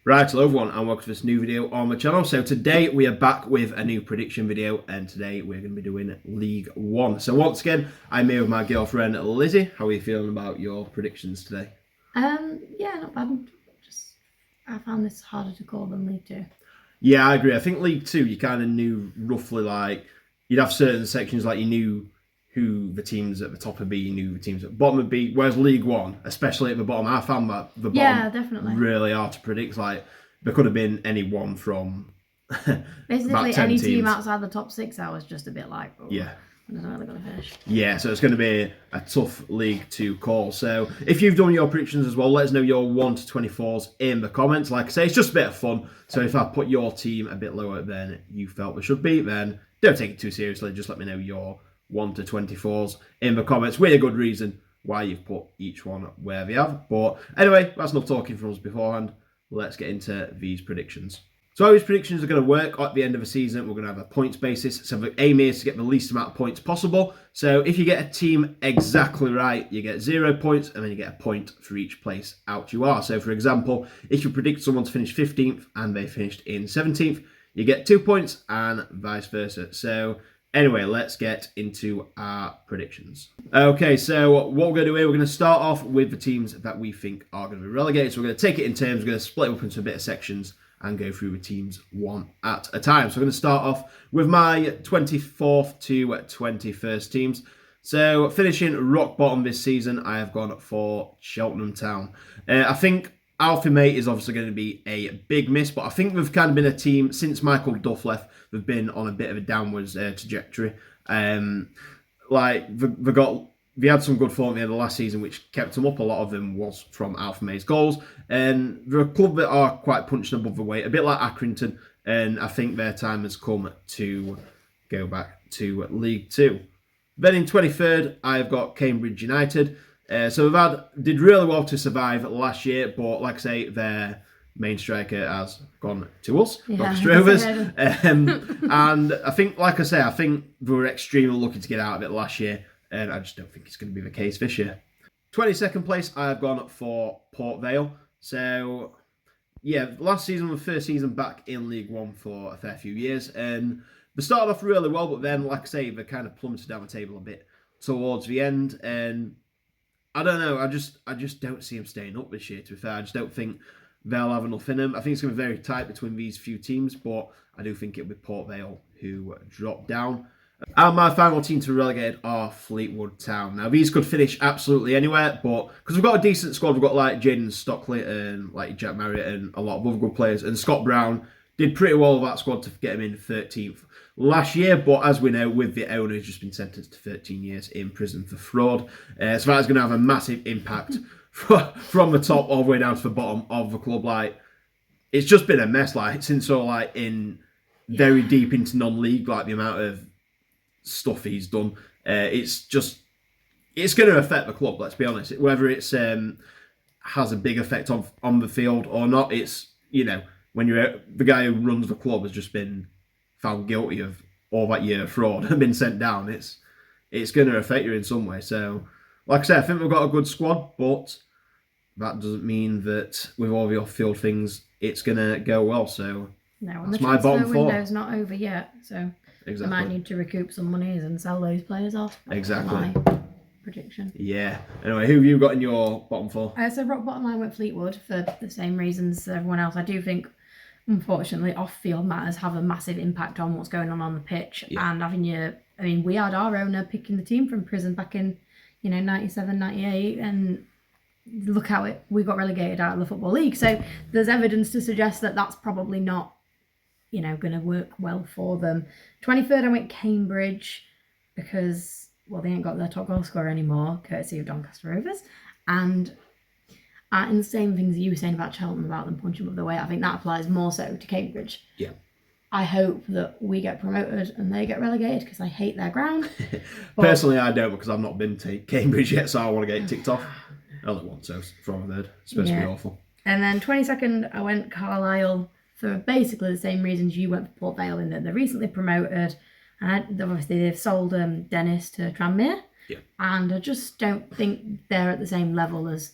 Right, hello everyone, and welcome to this new video on the channel. So today we are back with a new prediction video, and today we're going to be doing League One. So once again, I'm here with my girlfriend Lizzie. How are you feeling about your predictions today? Yeah, not bad. I found this harder to call than League Two. Yeah, I agree. I think League Two, you kind of knew roughly, like, you'd have certain sections, like you knew who the teams at the top would be, you knew the teams at the bottom would be. Whereas League One, especially at the bottom, I found that the bottom definitely. really hard to predict. Like, there could have been any one from basically any team outside the top six. I was just a bit like, oh, yeah. I don't know how they're going to finish. Yeah, so it's going to be a tough League Two call. So if you've done your predictions as well, let us know your 1 to 24s in the comments. Like I say, it's just a bit of fun. So if I put your team a bit lower than you felt they should be, then don't take it too seriously. Just let me know your 1 to 24s in the comments with a good reason why you've put each one where they have. But anyway, that's enough talking from us beforehand. Let's get into these predictions. So how these predictions are going to work at the end of the season, we're going to have a points basis. So the aim is to get the least amount of points possible. So if you get a team exactly right, you get 0 points, and then you get a point for each place out you are. So for example, if you predict someone to finish 15th and they finished in 17th, you get 2 points, and vice versa. So anyway, let's get into our predictions. Okay, so what we're going to do here, we're going to start off with the teams that we think are going to be relegated. So we're going to take it in turns, we're going to split up into a bit of sections and go through the teams one at a time. So I'm going to start off with my 24th to 21st teams. So finishing rock bottom this season, I have gone for Cheltenham Town. I think Alfie Mate is obviously going to be a big miss, but I think we've kind of been a team, since Michael Duff left, they've been on a bit of a downwards trajectory. They had some good form at the end of last season, which kept them up. A lot of them was from Alfie May's goals. And they're a club that are quite punching above the weight, a bit like Accrington. And I think their time has come to go back to League Two. Then in 23rd, I've got Cambridge United. So did really well to survive last year, but like I say, their main striker has gone to us, Dr. Strovers. And I think, like I say, I think they were extremely lucky to get out of it last year. And I just don't think it's going to be the case this year. 22nd place, I've gone for Port Vale. So, yeah, last season was the first season back in League One for a fair few years. And they started off really well, but then, like I say, they kind of plummeted down the table a bit towards the end. And I don't know, I just don't see them staying up this year, to be fair. I just don't think they'll have enough in them. I think it's going to be very tight between these few teams, but I do think it'll be Port Vale who drop down. And my final team to be relegated are Fleetwood Town. Now, these could finish absolutely anywhere, but because we've got a decent squad, we've got like Jaden Stockley and like Jack Marriott and a lot of other good players. And Scott Brown did pretty well with that squad to get him in 13th last year. But as we know, with the owner, he's just been sentenced to 13 years in prison for fraud. So that is going to have a massive impact from the top all the way down to the bottom of the club. Like, it's just been a mess. Like, since in very deep into non-league, like the amount of stuff he's done, it's going to affect the club. Let's be honest. Whether it's has a big effect on the field or not, it's, you know, when you're the guy who runs the club has just been found guilty of all that year of fraud and been sent down. It's going to affect you in some way. So, like I said, I think we've got a good squad, but that doesn't mean that with all the off-field things, it's going to go well. So no, that's my bottom four. The window's not over yet, so. Exactly. I might need to recoup some monies and sell those players off. Exactly. My prediction. Yeah. Anyway, who have you got in your bottom four? So rock bottom line went Fleetwood for the same reasons as everyone else. I do think, unfortunately, off-field matters have a massive impact on what's going on the pitch. Yeah. And having we had our owner picking the team from prison back in, 97, 98, and look how we got relegated out of the Football League. So there's evidence to suggest that that's probably not going to work well for them. 23rd, I went Cambridge because, well, they ain't got their top goal scorer anymore, courtesy of Doncaster Rovers. And in the same things you were saying about Cheltenham, about them punching above their weight, I think that applies more so to Cambridge. Yeah. I hope that we get promoted and they get relegated because I hate their ground. Personally, I don't, because I've not been to Cambridge yet, so I want to get it ticked off. I only want so from third. It's supposed to be awful. And then 22nd, I went Carlisle for basically the same reasons you went for Port Vale, in that they're recently promoted, and obviously they've sold Dennis to Tranmere. Yeah. And I just don't think they're at the same level as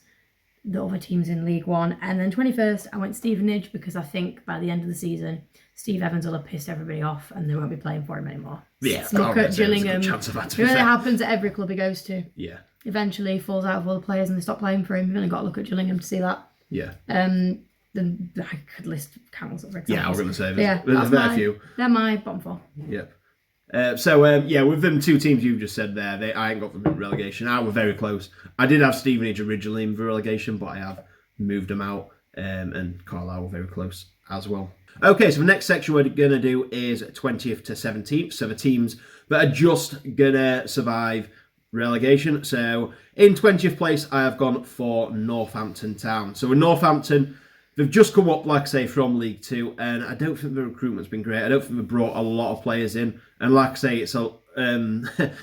the other teams in League One. And then 21st, I went Stevenage because I think by the end of the season, Steve Evans will have pissed everybody off and they won't be playing for him anymore. Yeah, look at Gillingham. It really happens at every club he goes to. Yeah. Eventually he falls out of all the players and they stop playing for him. You've only got to look at Gillingham to see that. Yeah. Then I could list countless of examples. Yeah, I was going to say, Yeah, there's a few. They're my bottom four. Yep. With them two teams you've just said there, I ain't got them in relegation. I were very close. I did have Stevenage originally in relegation, but I have moved them out, and Carlisle were very close as well. Okay, so the next section we're going to do is 20th to 17th. So the teams that are just going to survive relegation. So in 20th place, I have gone for Northampton Town. So with Northampton, they've just come up, like I say, from League Two, and I don't think the recruitment's been great. I don't think they've brought a lot of players in. And like I say, it's a,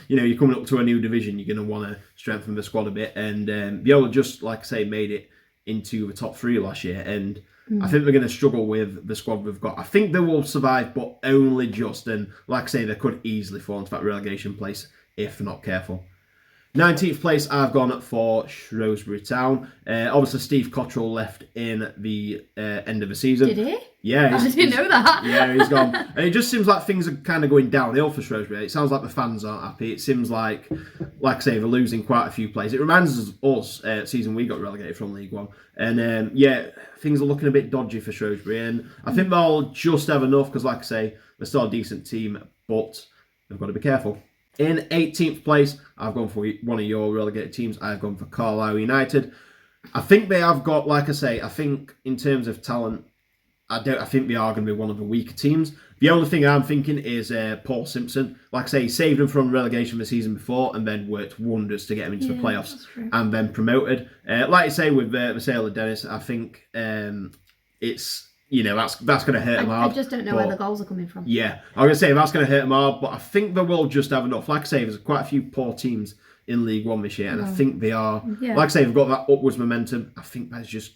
you're coming up to a new division, you're going to want to strengthen the squad a bit. And Viola just, like I say, made it into the top three last year. And I think they're going to struggle with the squad we've got. I think they will survive, but only just. And like I say, they could easily fall into that relegation place if they're not careful. 19th place, I've gone for Shrewsbury Town. Obviously, Steve Cottrell left in the end of the season. Did he? Yeah. I didn't know that. Yeah, he's gone. And it just seems like things are kind of going downhill for Shrewsbury. It sounds like the fans aren't happy. It seems like I say, they're losing quite a few players. It reminds us season we got relegated from League One. And things are looking a bit dodgy for Shrewsbury. And I think they'll just have enough because, like I say, they're still a decent team, but they've got to be careful. In 18th place, I've gone for one of your relegated teams. I've gone for Carlisle United. I think they have got, like I say, I think in terms of talent, I think they are going to be one of the weaker teams. The only thing I'm thinking is Paul Simpson. Like I say, he saved them from relegation the season before and then worked wonders to get them into the playoffs and then promoted. Like I say, with the sale of Dennis, I think it's... that's going to hurt them hard. I just don't know where the goals are coming from. Yeah, I'm going to say that's going to hurt them hard, but I think they will just have enough. Like I say, there's quite a few poor teams in League One this year, and I think they are. Yeah. Like I say, they've got that upwards momentum. I think that's just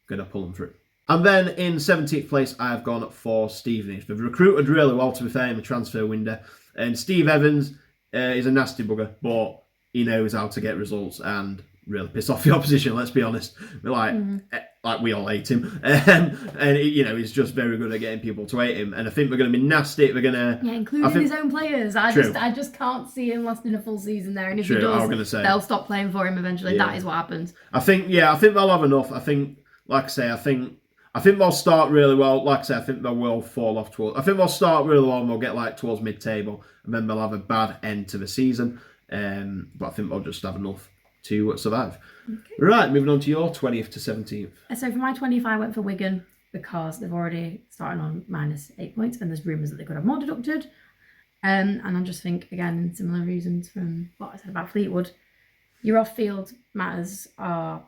going to pull them through. And then in 17th place, I've gone for Stevenage. They've recruited really well, to be fair, in the transfer window. And Steve Evans is a nasty bugger, but he knows how to get results and really piss off the opposition, let's be honest. Like we all hate him. And he's just very good at getting people to hate him. And I think they're going to be nasty. They're going to... Yeah, including his own players. I just can't see him lasting a full season there. And if he does, they'll stop playing for him eventually. Yeah. That is what happens. I think they'll have enough. I think, like I say, I think they'll start really well. Like I say, I think they will fall off towards... I think they'll start really well and they'll get towards mid-table. And then they'll have a bad end to the season. But I think they'll just have enough to survive. Okay. Right, moving on to your 20th to 17th. So for my 20th, I went for Wigan because they've already started on -8 points and there's rumours that they could have more deducted. And I just think, again, similar reasons from what I said about Fleetwood, your off-field matters are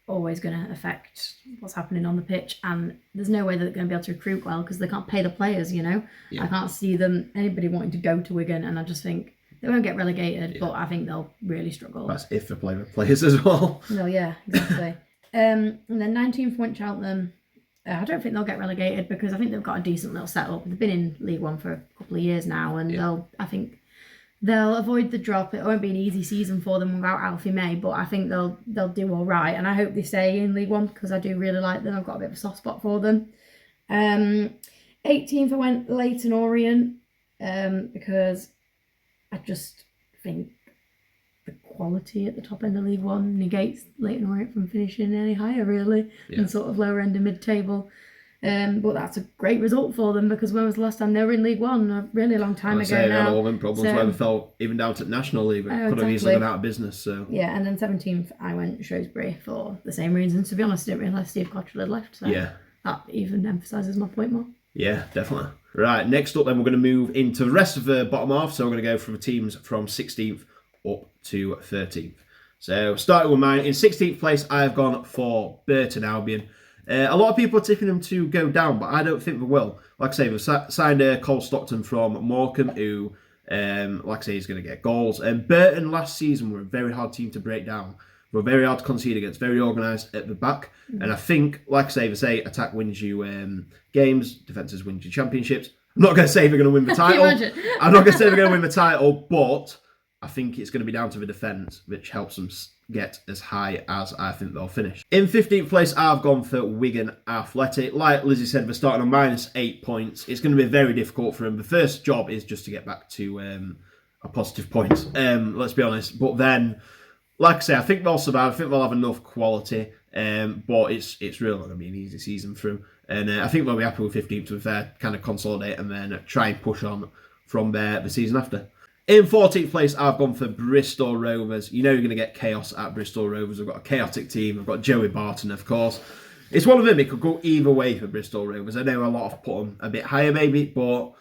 always going to affect what's happening on the pitch, and there's no way that they're going to be able to recruit well because they can't pay the players, Yeah. I can't see anybody wanting to go to Wigan, and I just think they won't get relegated, but I think they'll really struggle. That's if they play with players as well. No, yeah, exactly. And then 19th went Cheltenham. I don't think they'll get relegated because I think they've got a decent little setup. They've been in League One for a couple of years now, and I think they'll avoid the drop. It won't be an easy season for them without Alfie May, but I think they'll do all right. And I hope they stay in League One because I do really like them. I've got a bit of a soft spot for them. 18th I went Leyton Orient because I just think the quality at the top end of League One negates Leyton Orient from finishing any higher, really, than sort of lower end of mid-table. But that's a great result for them because when was the last time they were in League One? A really long time ago now. They had all them problems where they fell even down to National League. It could have easily gone out of business. So yeah, and then 17th I went Shrewsbury for the same reasons. To be honest, I didn't realise Steve Cottrell had left. So that even emphasises my point more. Yeah, definitely. Right, next up then we're going to move into the rest of the bottom half. So we're going to go from the teams from 16th up to 13th. So starting with mine, in 16th place I've gone for Burton Albion. A lot of people are tipping them to go down, but I don't think they will. Like I say, they've signed Cole Stockton from Morecambe, who, like I say, is going to get goals. And Burton last season were a very hard team to break down. They were very hard to concede against, very organised at the back. And I think, like I say, attack wins you games, defences wins you championships. I'm not going to say they're going to win the title. I'm not going to say they're going to win the title, but I think it's going to be down to the defence, which helps them get as high as I think they'll finish. In 15th place, I've gone for Wigan Athletic. Like Lizzie said, we're starting on -8 points. It's going to be very difficult for them. The first job is just to get back to a positive point, let's be honest. But then, like I say, I think they'll survive. I think they'll have enough quality, but it's really not going to be an easy season for them. And I think they'll be happy with 15th to be fair, kind of consolidate and then try and push on from there the season after. In 14th place, I've gone for Bristol Rovers. You know you're going to get chaos at Bristol Rovers. We've got a chaotic team. We've got Joey Barton, of course. It's one of them. It could go either way for Bristol Rovers. I know a lot have put them a bit higher maybe, but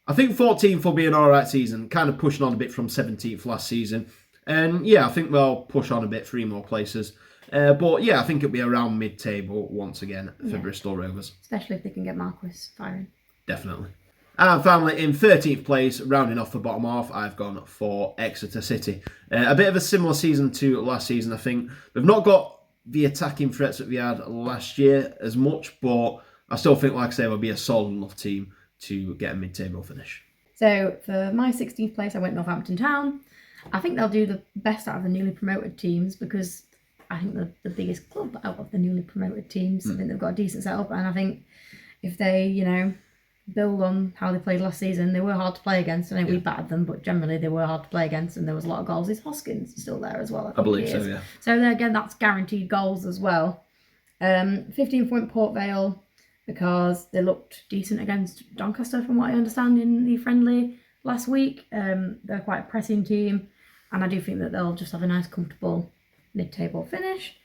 I think 14th will be an alright season. Kind of pushing on a bit from 17th last season. And yeah, I think they'll push on a bit, 3 more places. But yeah, I think it'll be around mid-table once again for Bristol Rovers. Especially if they can get Marquis firing. Definitely. And finally, in 13th place, rounding off the bottom half, I've gone for Exeter City. A bit of a similar season to last season, I think. They've not got the attacking threats that we had last year as much, but I still think, like I say, they'll be a solid enough team to get a mid-table finish. So for my 16th place, I went Northampton Town. I think they'll do the best out of the newly promoted teams because I think they're the biggest club out of the newly promoted teams. I think they've got a decent setup, and I think if they, build on how they played last season, they were hard to play against. I know we battered them, but generally they were hard to play against, and there was a lot of goals. Is Hoskins still there as well? I believe so, yeah. So there again, that's guaranteed goals as well. 15th went Port Vale because they looked decent against Doncaster, from what I understand, in the friendly last week. They're quite a pressing team, and I do think that they'll just have a nice, comfortable mid-table finish.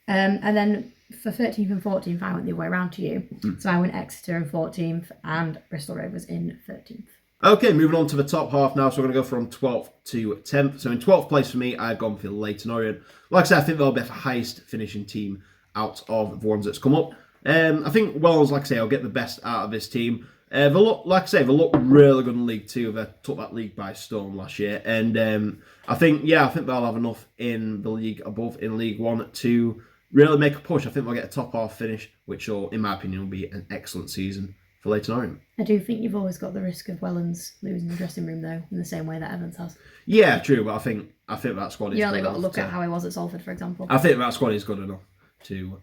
And then for 13th and 14th, I went the other way around to you. So I went Exeter in 14th and Bristol Rovers in 13th. Okay, moving on to the top half now. So we're going to go from 12th to 10th. So in 12th place for me, I've gone for Leyton Orient. Like I said, I think they'll be the highest finishing team out of the ones that's come up. I think Wells, like I say, I'll get the best out of this team. They look, like I say, they look really good in League Two. They took that league by storm last year. And I think they'll have enough in the league above, in League One, to really make a push. I think they'll get a top half finish, which will, in my opinion, will be an excellent season for Leyton Orient. I do think you've always got the risk of Wellens losing the dressing room, though, in the same way that Evans has. Yeah, true, but I think that squad is you good only got enough to look at how he was at Salford, for example. I think that squad is good enough to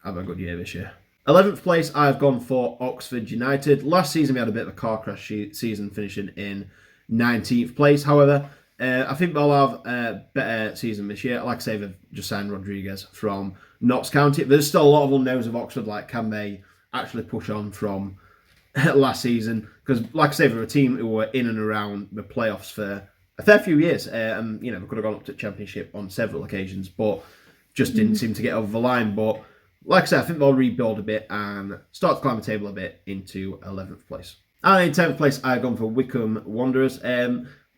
have a good year this year. 11th place, I've gone for Oxford United. Last season, we had a bit of a car crash season, finishing in 19th place. However, I think they'll have a better season this year. Like I say, they've just signed Rodriguez from Notts County. There's still a lot of unknowns of Oxford, like can they actually push on from last season? Because, like I say, they're a team who were in and around the playoffs for a fair few years. And, they could have gone up to Championship on several occasions, but just didn't seem to get over the line. But, like I said, I think they'll rebuild a bit and start to climb the table a bit into 11th place. And in 10th place, I've gone for Wycombe Wanderers.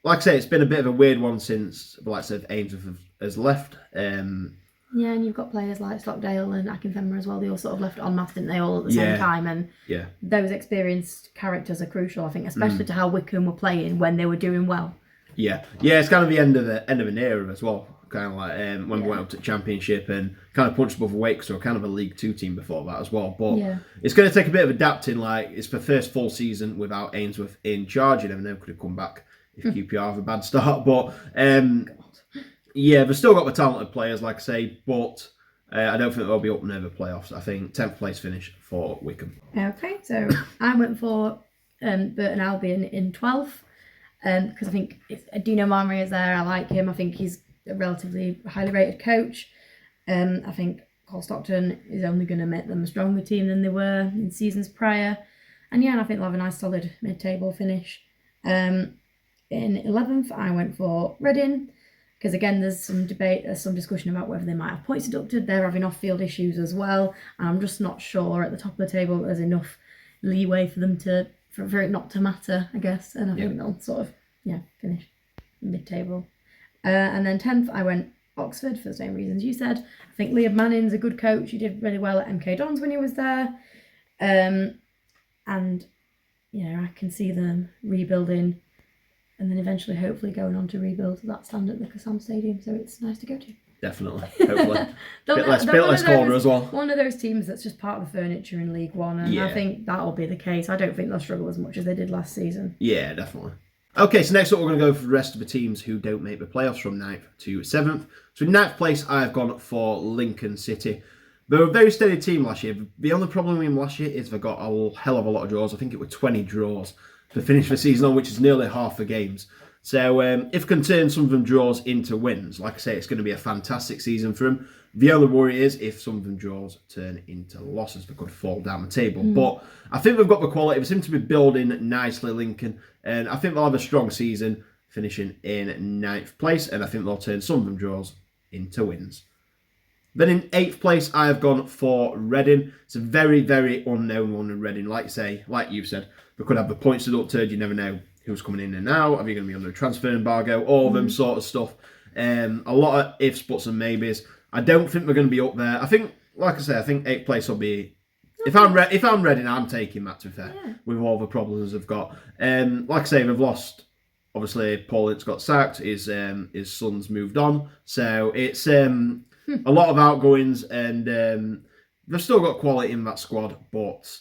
Like I say, it's been a bit of a weird one since the likes of Ainsworth has left. Yeah, and you've got players like Stockdale and Akinfenwa as well. They all sort of left en masse, didn't they, all at the same time? And those experienced characters are crucial, I think, especially to how Wycombe were playing when they were doing well. Yeah, it's kind of the end of an era as well. Kind of like when we went up to Championship and kind of punched above the weight because we were kind of a League Two team before that as well. But it's going to take a bit of adapting. Like, it's the first full season without Ainsworth in charge. You never know, could have come back if QPR have a bad start. But they've still got the talented players, like I say, but I don't think they'll be up near the playoffs. I think 10th place finish for Wycombe. Okay, so I went for Burton Albion in 12th because I think Dino Marmari is there. I like him. I think he's a relatively highly rated coach. I think Paul Stockton is only going to make them a stronger team than they were in seasons prior. And I think they'll have a nice solid mid-table finish. In 11th, I went for Reading, because again, there's some discussion about whether they might have points deducted. They're having off-field issues as well, and I'm just not sure at the top of the table there's enough leeway for them for it not to matter, I guess. And I think they'll sort of finish mid-table. And then 10th, I went Oxford for the same reasons you said. I think Liam Manning's a good coach. He did really well at MK Dons when he was there, and I can see them rebuilding. And then eventually, hopefully, going on to rebuild that stand at the Kassam Stadium. So it's nice to go to. Definitely, hopefully. bit less corner as well. One of those teams that's just part of the furniture in League One. And I think that'll be the case. I don't think they'll struggle as much as they did last season. Yeah, definitely. Okay, so next up we're going to go for the rest of the teams who don't make the playoffs from 9th to 7th. So in 9th place, I've gone for Lincoln City. They were a very steady team last year. The only problem with them last year is they got a hell of a lot of draws. I think it were 20 draws to finish the season on, which is nearly half the games. So if they can turn some of them draws into wins, like I say, it's going to be a fantastic season for them. The only worry is if some of them draws turn into losses, they could fall down the table. But I think they've got the quality. They seem to be building nicely, Lincoln. And I think they'll have a strong season, finishing in 9th place. And I think they'll turn some of them draws into wins. Then in 8th place, I have gone for Reading. It's a very, very unknown one in Reading. Like you said, they could have the points deducted. You never know who's coming in and out. Are you going to be under a transfer embargo? All of them sort of stuff. A lot of ifs, buts and maybes. I don't think we're going to be up there. I think, like I say, I think 8th place will be... If I'm Reading, I'm taking that, to be fair, with all the problems they've got. Like I say, they've lost... Obviously, Paul Ince got sacked. His son's moved on. So it's a lot of outgoings, and they've still got quality in that squad, but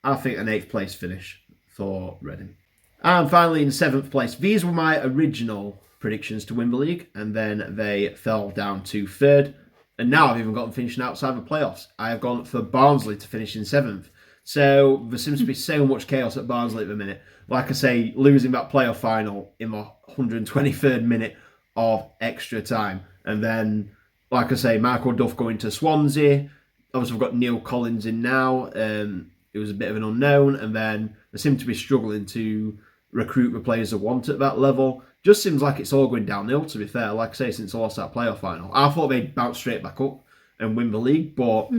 I think an 8th place finish for Reading. And finally, in 7th place, these were my original predictions to win the league, and then they fell down to 3rd. And now I've even got them finishing outside the playoffs. I have gone for Barnsley to finish in 7th. So there seems to be so much chaos at Barnsley at the minute. Like I say, losing that playoff final in the 123rd minute of extra time. And then, like I say, Michael Duff going to Swansea. Obviously, we've got Neil Collins in now. It was a bit of an unknown. And then they seem to be struggling to recruit the players they want at that level. Just seems like it's all going downhill, to be fair. Like I say, since I lost that playoff final. I thought they'd bounce straight back up and win the league, but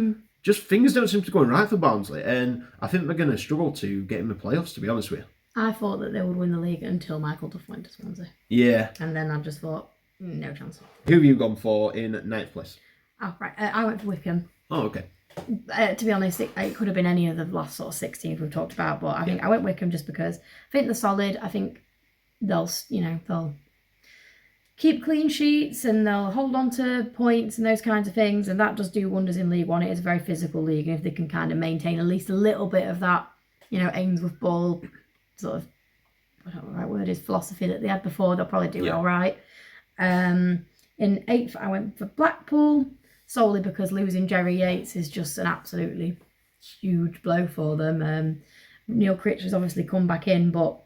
just things don't seem to go right for Barnsley. And I think they're going to struggle to get in the playoffs, to be honest with you. I thought that they would win the league until Michael Duff went to Swansea. Yeah. And then I just thought, no chance. Who have you gone for in 9th place? Oh, right. I went for Wickham. Oh, okay. To be honest, it could have been any of the last sort of 16 we've talked about, but I think I went Wickham just because I think they're solid. I think they'll keep clean sheets and they'll hold on to points and those kinds of things, and that does do wonders in League One. It is a very physical league, and if they can kind of maintain at least a little bit of that, Ainsworth ball sort of, I don't know what the right word is, philosophy that they had before, they'll probably do it all right. In 8th, I went for Blackpool, solely because losing Jerry Yates is just an absolutely huge blow for them. Neil Critch obviously come back in, but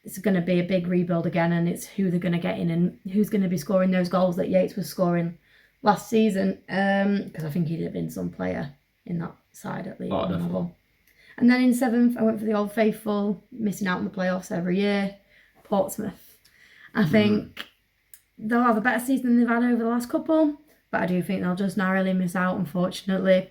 it's going to be a big rebuild again, and it's who they're going to get in and who's going to be scoring those goals that Yates was scoring last season, because I think he'd have been some player in that side at League One level. And then in 7th, I went for the Old Faithful, missing out on the playoffs every year, Portsmouth. I think they'll have a better season than they've had over the last couple, but I do think they'll just narrowly miss out, unfortunately,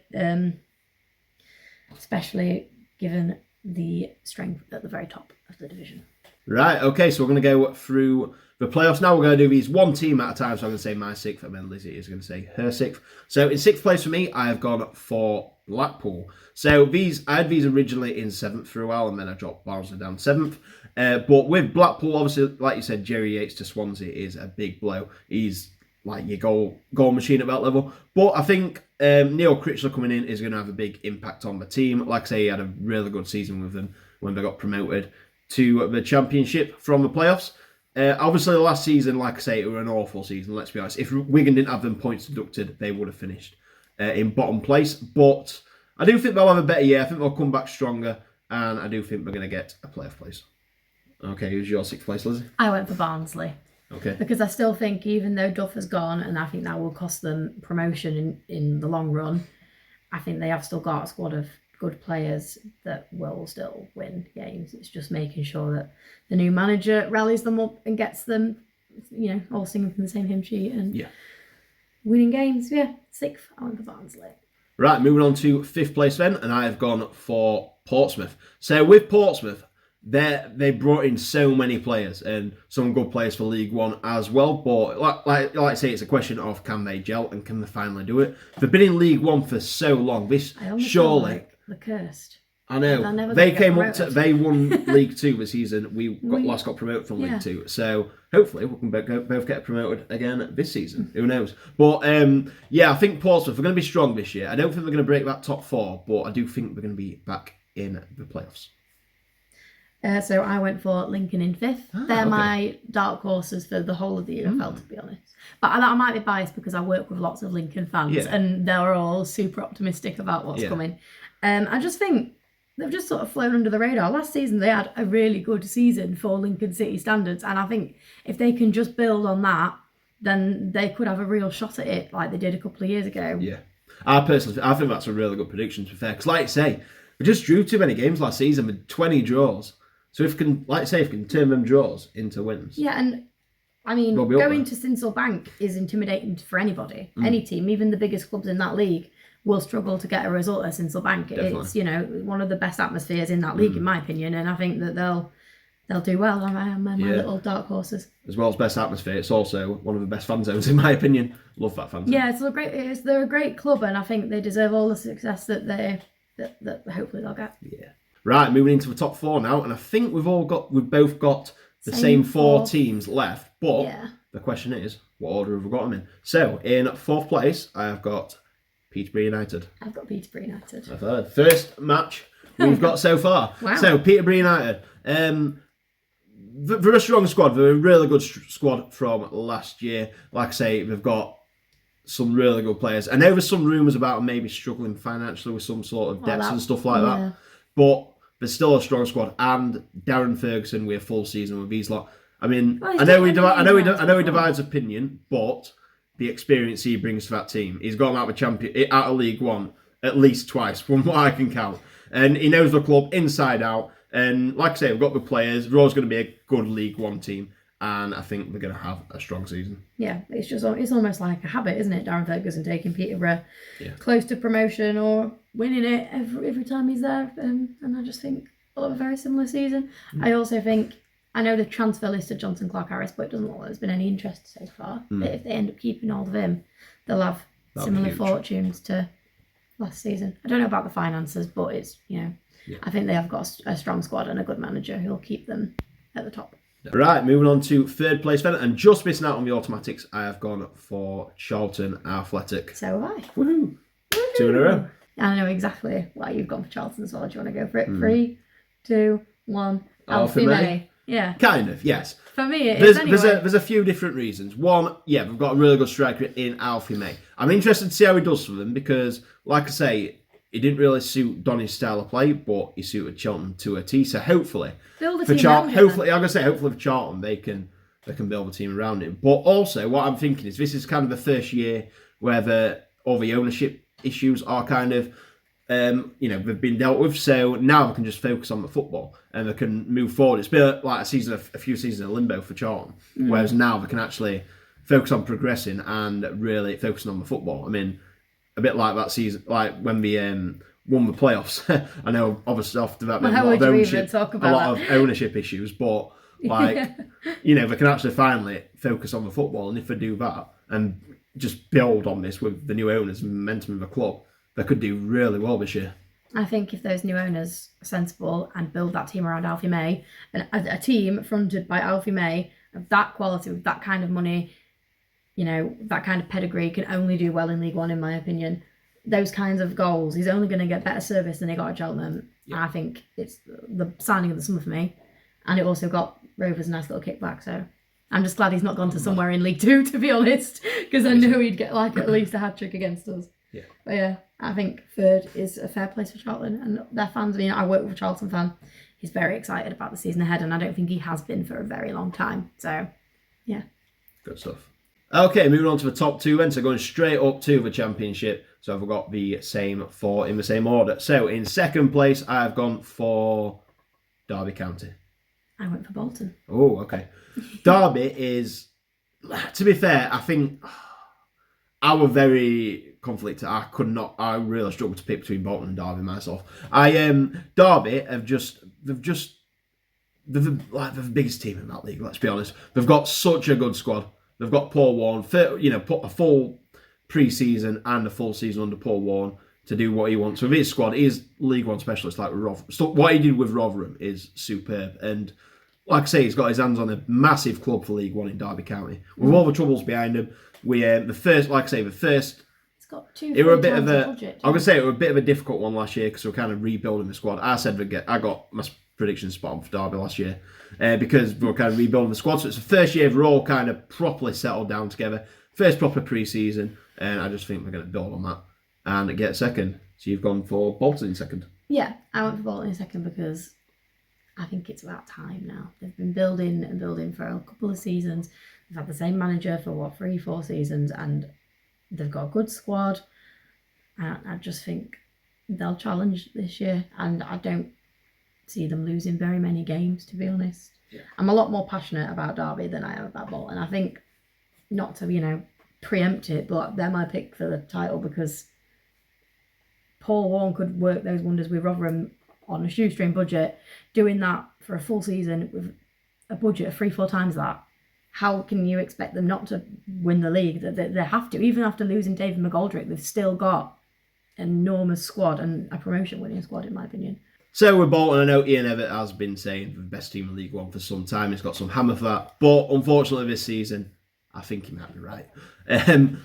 especially given the strength at the very top of the division. Right, okay, so we're going to go through the playoffs now. We're going to do these one team at a time, so I'm going to say my 6th, and then Lizzie is going to say her 6th. So in 6th place for me, I have gone for Blackpool. So I had these originally in 7th for a while, and then I dropped Barnsley down 7th. But with Blackpool, obviously, like you said, Jerry Yates to Swansea is a big blow. He's like your goal machine at that level. But I think Neil Critchlow coming in is going to have a big impact on the team. Like I say, he had a really good season with them when they got promoted to the Championship from the playoffs. Obviously, the last season, like I say, it was an awful season, let's be honest. If Wigan didn't have them points deducted, they would have finished in bottom place. But I do think they'll have a better year. I think they'll come back stronger, and I do think they're going to get a playoff place. Okay, who's your 6th place, Lizzie? I went for Barnsley. Okay. Because I still think, even though Duff has gone, and I think that will cost them promotion in the long run, I think they have still got a squad of good players that will still win games. It's just making sure that the new manager rallies them up and gets them, all singing from the same hymn sheet and winning games. Yeah, 6th, I went for Barnsley. Right, moving on to 5th place then, and I have gone for Portsmouth. So with Portsmouth, they brought in so many players and some good players for League One as well. But like I say, it's a question of can they gel and can they finally do it? They've been in League One for so long. This surely. Like the cursed. I know. They came up to. They won League Two this season. We last got promoted from League Two, so hopefully we can both get promoted again this season. Who knows? But I think Portsmouth are going to be strong this year. I don't think they're going to break that top 4, but I do think they're going to be back in the playoffs. So I went for Lincoln in 5th. They're okay. my dark horses for the whole of the UFL, to be honest. But I might be biased because I work with lots of Lincoln fans, and they're all super optimistic about what's coming. I just think they've just sort of flown under the radar. Last season, they had a really good season for Lincoln City standards, and I think if they can just build on that, then they could have a real shot at it like they did a couple of years ago. Yeah. I think that's a really good prediction, to be fair. Because, like I say, we just drew too many games last season with 20 draws. So if we can turn them draws into wins. Yeah, and I mean, going to Sincil Bank is intimidating for anybody. Any team, even the biggest clubs in that league, will struggle to get a result at Sincil Bank. Definitely. It's, one of the best atmospheres in that league, in my opinion, and I think that they'll do well. My little dark horses. As well as best atmosphere, it's also one of the best fan zones, in my opinion. Love that fan zone. Yeah, they're a great club, and I think they deserve all the success that that hopefully they'll get. Yeah. Right, moving into the top 4 now, and I think we've both got the same 4 teams left. But the question is, what order have we got them in? So in 4th place, I have got Peterborough United. I've got Peterborough United. I've heard. First match we've got so far. Wow. So Peterborough United. They're a strong squad. They're a really good squad from last year. Like I say, they've got some really good players. I know there's some rumours about them maybe struggling financially with some sort of debts and stuff like that. But there's still a strong squad. And Darren Ferguson with a full season with these lot. I mean, I know he divides opinion, but the experience he brings to that team, he's got them out of League One at least twice, from what I can count. And he knows the club inside out. And like I say, we've got the players. We're always going to be a good League One team. And I think we're going to have a strong season. Yeah, it's almost like a habit, isn't it? Darren Ferguson taking Peterborough close to promotion or winning it every time he's there. And I just think we'll have a very similar season. I also think, I know the transfer list of Jonson Clarke-Harris, but it doesn't look like there's been any interest so far. But if they end up keeping hold of him, they'll have similar fortunes to last season. I don't know about the finances, but it's, I think they have got a strong squad and a good manager who'll keep them at the top. Right, moving on to 3rd place then, and just missing out on the automatics, I have gone for Charlton Athletic. So have I. Woohoo! 2 in a row. I know exactly why you've gone for Charlton as well. Do you want to go for it? 3, 2, 1. Alfie May. Yeah. Kind of, yes. For me, it is anyway. There's a few different reasons. One, we've got a really good striker in Alfie May. I'm interested to see how he does for them because, like I say, he didn't really suit Donny's style of play, but he suited Charlton to a T. So hopefully, for Charlton, for Charlton, they can build a team around him. But also, what I'm thinking is this is kind of the first year where all the ownership issues are kind of, they've been dealt with. So now they can just focus on the football and they can move forward. It's been like a few seasons of limbo for Charlton, whereas now they can actually focus on progressing and really focusing on the football. I mean, a bit like that season, like when we won the playoffs. I know, obviously, after that, there's a lot of ownership issues, but they can actually finally focus on the football, and if they do that and just build on this with the new owners and momentum of the club, they could do really well this year. I think if those new owners are sensible and build that team around Alfie May, and a team fronted by Alfie May of that quality, with that kind of money, that kind of pedigree, can only do well in League One, in my opinion. Those kinds of goals, he's only going to get better service than he got at Cheltenham. Yeah. I think it's the signing of the summer for me. And it also got Rovers a nice little kickback. So I'm just glad he's not gone to somewhere in League Two, to be honest, because I knew he'd get at least a hat-trick against us. Yeah. But yeah, I think 3rd is a fair place for Charlton. And their fans, I work with a Charlton fan. He's very excited about the season ahead, and I don't think he has been for a very long time. So, yeah. Good stuff. Okay, moving on to the top 2 then, so going straight up to the Championship. So I've got the same 4 in the same order. So in 2nd place, I've gone for Derby County. I went for Bolton. Oh, okay. Derby is, to be fair, I think I was very conflicted. I really struggled to pick between Bolton and Derby myself. Derby they're the biggest team in that league, let's be honest. They've got such a good squad. They've got Paul Warne, put a full pre-season and a full season under Paul Warne to do what he wants with his squad. He's League One specialist like Rotherham. So what he did with Rotherham is superb. And like I say, he's got his hands on a massive club for League One in Derby County. With all the troubles behind him, the first. It's got 2 it were a bit of budget. I'm gonna say it was a bit of a difficult one last year because we were kind of rebuilding the squad. I said I got my predictions spot on for Derby last year because we were kind of rebuilding the squad. So it's the first year we're all kind of properly settled down together. First proper pre-season, and I just think we're going to build on that and get second. So you've gone for Bolton in second. Yeah, I went for Bolton in second because I think it's about time now. They've been building and building for a couple of seasons. They've had the same manager for 3-4 seasons, and they've got a good squad. And I just think they'll challenge this year, and I don't see them losing very many games, to be honest. Yeah. I'm a lot more passionate about Derby than I am about Bolton. I think, not to, preempt it, but they're my pick for the title because Paul Warne could work those wonders with Rotherham on a shoestring budget. Doing that for a full season with a budget of 3-4 times that, how can you expect them not to win the league? They have to. Even after losing David McGoldrick, they've still got an enormous squad and a promotion-winning squad, in my opinion. So with Bolton, I know Ian Evatt has been saying the best team in League One for some time. He's got some hammer for that. But unfortunately this season, I think he might be right.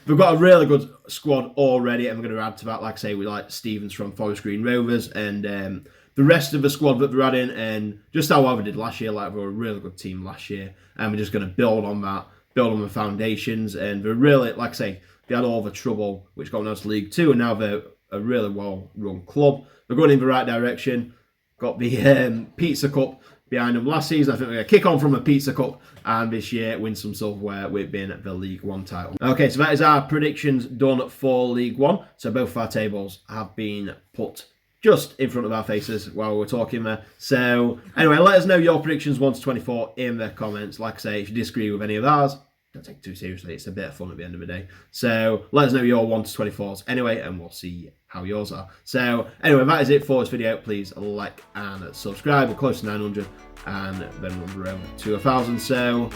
We've got a really good squad already, and we're going to add to that, like I say, we like Stevens from Forest Green Rovers, and the rest of the squad that we're adding, and just how we did last year, like we were a really good team last year, and we're just going to build on that, build on the foundations, and we're really, like I say, they had all the trouble which got them out to League Two, and now they're a really well-run club. They're going in the right direction. Got the Pizza Cup behind them last season. I think we're going to kick on from a Pizza Cup and this year win some silverware with being the League One title. Okay, so that is our predictions done for League One. So both of our tables have been put just in front of our faces while we're talking there. So anyway, let us know your predictions 1 to 24 in the comments. Like I say, if you disagree with any of ours, don't take it too seriously. It's a bit of fun at the end of the day. So let us know your 1 to 24s anyway, and we'll see how yours are. So anyway, that is it for this video. Please like and subscribe. We're close to 900 and then we're over to 1,000. So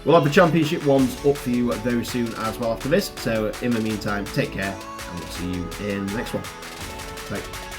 we'll have the championship ones up for you very soon as well after this. So in the meantime, take care and we'll see you in the next one. Bye.